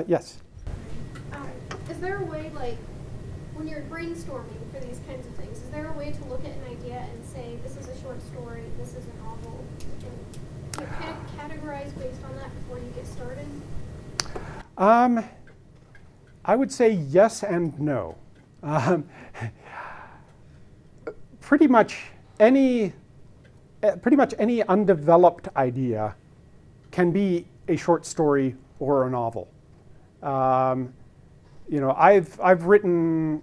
Yes. Is there a way, like, when you're brainstorming for these kinds of things, is there a way to look at an idea and say, this is a short story, this is a novel, and kind of categorize based on that before you get started? I would say yes and no. Pretty much any undeveloped idea can be a short story or a novel. I've written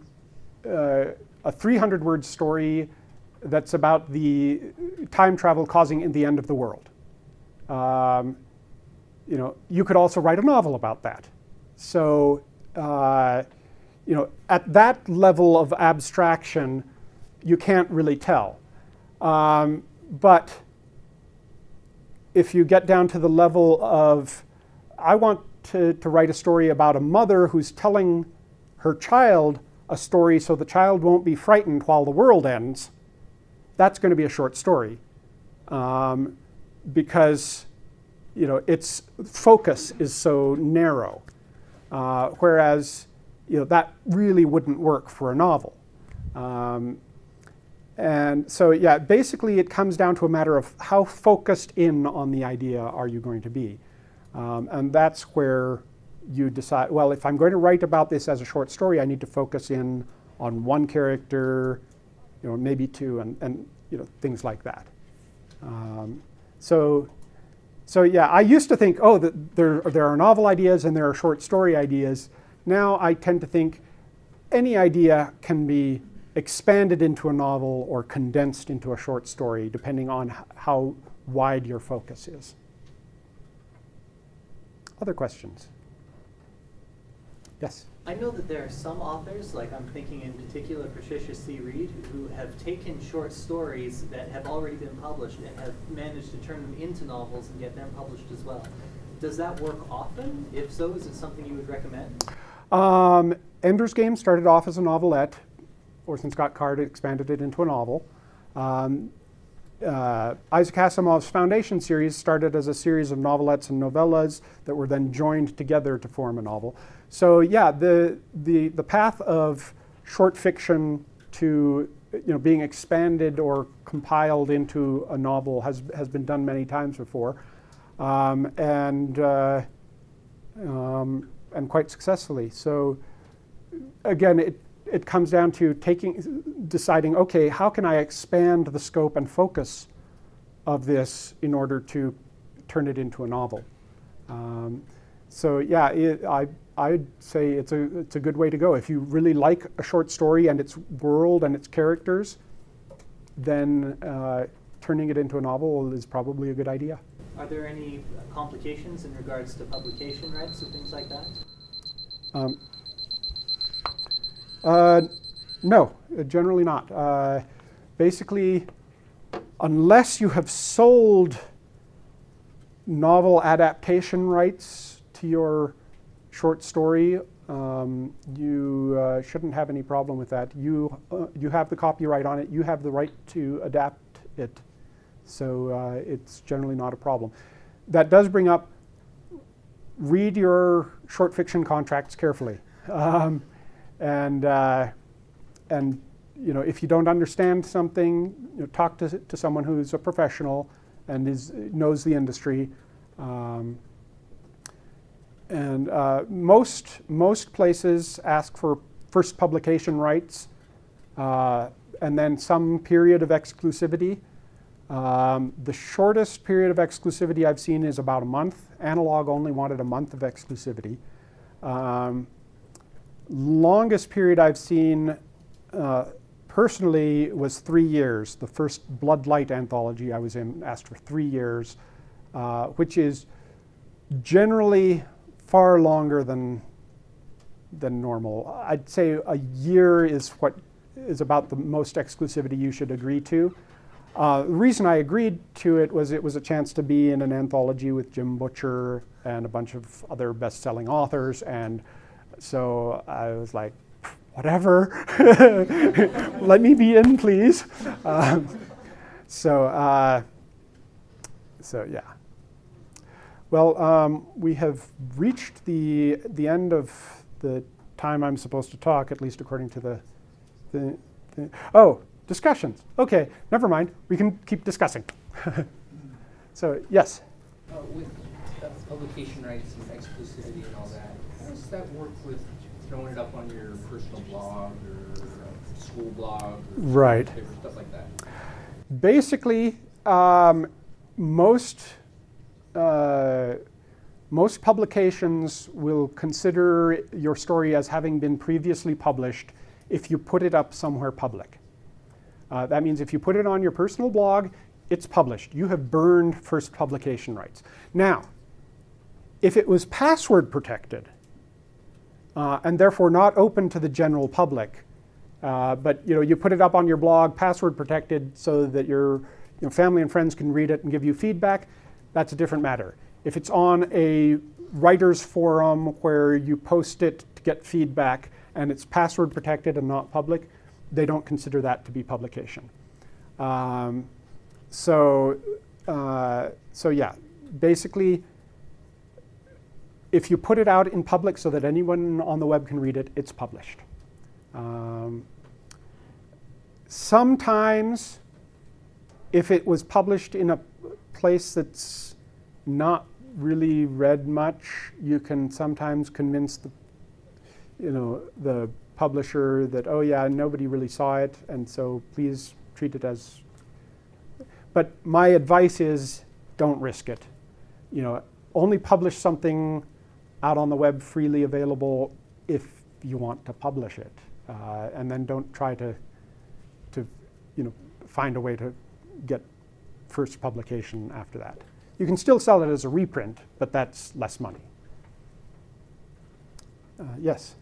a 300-word story that's about the time travel causing the end of the world. You could also write a novel about that. So, at that level of abstraction, you can't really tell. But if you get down to the level of, I want to write a story about a mother who's telling her child a story so the child won't be frightened while the world ends, that's going to be a short story. Because its focus is so narrow. Whereas that really wouldn't work for a novel. And so, yeah, basically it comes down to a matter of how focused in on the idea are you going to be. And that's where you decide, well, if I'm going to write about this as a short story, I need to focus in on one character, maybe two, and things like that. So yeah, I used to think, oh, there are novel ideas and there are short story ideas. Now I tend to think any idea can be expanded into a novel or condensed into a short story, depending on how wide your focus is. Other questions? Yes? I know that there are some authors, like I'm thinking in particular Patricia C. Reed, who have taken short stories that have already been published and have managed to turn them into novels and get them published as well. Does that work often? If so, is it something you would recommend? Ender's Game started off as a novelette. Orson Scott Card expanded it into a novel. Isaac Asimov's Foundation series started as a series of novelettes and novellas that were then joined together to form a novel. So yeah, the path of short fiction to being expanded or compiled into a novel has been done many times before, and quite successfully. So again, it comes down to deciding, okay, how can I expand the scope and focus of this in order to turn it into a novel? So yeah, I'd say it's a good way to go. If you really like a short story and its world and its characters, then turning it into a novel is probably a good idea. Are there any complications in regards to publication rights or things like that? No, generally not. Basically, unless you have sold novel adaptation rights to your short story, you shouldn't have any problem with that. You have the copyright on it. You have the right to adapt it. So it's generally not a problem. That does bring up, read your short fiction contracts carefully. And if you don't understand something, talk to someone who's a professional and knows the industry. Most places ask for first publication rights and then some period of exclusivity. The shortest period of exclusivity I've seen is about a month. Analog only wanted a month of exclusivity. Longest period I've seen personally was 3 years. The first Bloodlight anthology I was in asked for 3 years, which is generally far longer than normal. I'd say a year is about the most exclusivity you should agree to. The reason I agreed to it was a chance to be in an anthology with Jim Butcher and a bunch of other best-selling authors, and so I was like, whatever, let me be in, please. So yeah. Well, we have reached the end of the time I'm supposed to talk, at least according to the oh, discussions. Okay, never mind. We can keep discussing. So, yes? With publication rights and exclusivity and all that, how does that work with throwing it up on your personal blog or school blog or Right. stuff like that? Basically, most publications will consider your story as having been previously published if you put it up somewhere public. That means if you put it on your personal blog, it's published. You have burned first publication rights. Now, if it was password protected and therefore not open to the general public, but you put it up on your blog, password protected, so that your family and friends can read it and give you feedback, that's a different matter. If it's on a writer's forum where you post it to get feedback and it's password protected and not public, they don't consider that to be publication. So yeah, basically, if you put it out in public so that anyone on the web can read it, it's published. Sometimes, if it was published in a place that's not really read much, you can sometimes convince the publisher that, oh yeah, nobody really saw it, and so please treat it as. But my advice is, don't risk it. Only publish something out on the web freely available if you want to publish it, and then don't try to find a way to get first publication after that. You can still sell it as a reprint, but that's less money. Yes?